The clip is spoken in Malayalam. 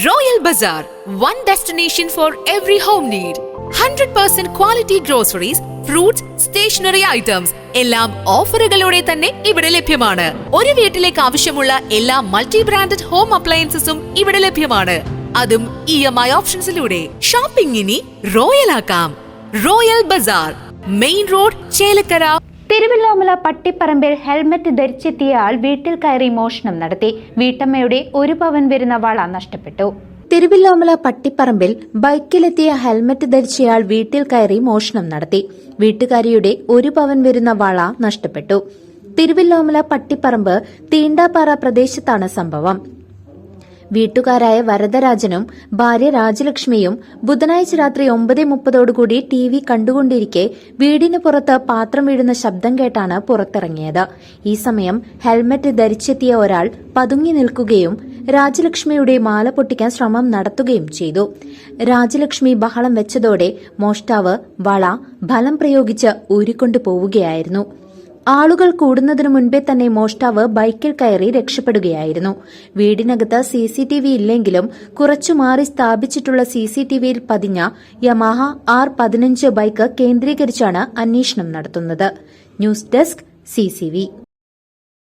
Royal Bazaar, one destination for every home need. 100% quality groceries, fruits, stationery items എല്ലാം ഓഫറുകളോടെ തന്നെ ഇവിടെ ലഭ്യമാണ്. ഒരു വീട്ടിലേക്ക് ആവശ്യമുള്ള എല്ലാ മൾട്ടി ബ്രാൻഡഡ് ഹോം അപ്ലയൻസസും ഇവിടെ ലഭ്യമാണ്. അതും EMI ഓപ്ഷൻസിലൂടെ. ഷോപ്പിംഗ് ഇനി റോയൽ ആക്കാം. Royal Bazaar, main road, Chelakkara. Thiruvilwamala പട്ടിപ്പറമ്പിൽ ഹെൽമറ്റ് ധരിച്ചെത്തിയ ആൾ വീട്ടിൽ കയറി മോഷണം നടത്തി. വീട്ടമ്മയുടെ 1 പവൻ വരുന്ന വള നഷ്ടപ്പെട്ടു. തിരുവല്ലോമല പട്ടിപ്പറമ്പിൽ ബൈക്കിലെത്തിയ ഹെൽമറ്റ് ധരിച്ചയാൾ വീട്ടിൽ കയറി മോഷണം നടത്തി. വീട്ടുകാരിയുടെ 1 പവൻ വരുന്ന വള നഷ്ടപ്പെട്ടു. തിരുവല്ലോമല പട്ടിപ്പറമ്പ് തീണ്ടാപ്പാറ പ്രദേശത്താണ് സംഭവം. വീട്ടുകാരായ വരദരാജനും ഭാര്യ രാജലക്ഷ്മിയും ബുധനാഴ്ച രാത്രി 9:30 TV കണ്ടുകൊണ്ടിരിക്കെ വീടിന് പുറത്ത് പാത്രം വീഴുന്ന ശബ്ദം കേട്ടാണ് പുറത്തിറങ്ങിയത്. ഈ സമയം ഹെൽമറ്റ് ധരിച്ചെത്തിയ ഒരാൾ പതുങ്ങി നിൽക്കുകയും രാജലക്ഷ്മിയുടെ മാല പൊട്ടിക്കാൻ ശ്രമം നടത്തുകയും ചെയ്തു. രാജലക്ഷ്മി ബഹളം വെച്ചതോടെ മോഷ്ടാവ് വള ബലം പ്രയോഗിച്ച് ഊരിക്കൊണ്ടു പോവുകയായിരുന്നു. ആളുകൾ കൂടുന്നതിനു മുൻപേ തന്നെ മോഷ്ടാവ് ബൈക്കിൽ കയറി രക്ഷപ്പെടുകയായിരുന്നു. വീടിനകത്ത് CCTV ഇല്ലെങ്കിലും കുറച്ചു മാറി സ്ഥാപിച്ചിട്ടുള്ള CCTVയിൽ പതിഞ്ഞ യമഹ R15 ബൈക്ക് കേന്ദ്രീകരിച്ചാണ് അന്വേഷണം നടത്തുന്നത്. News desk CCV.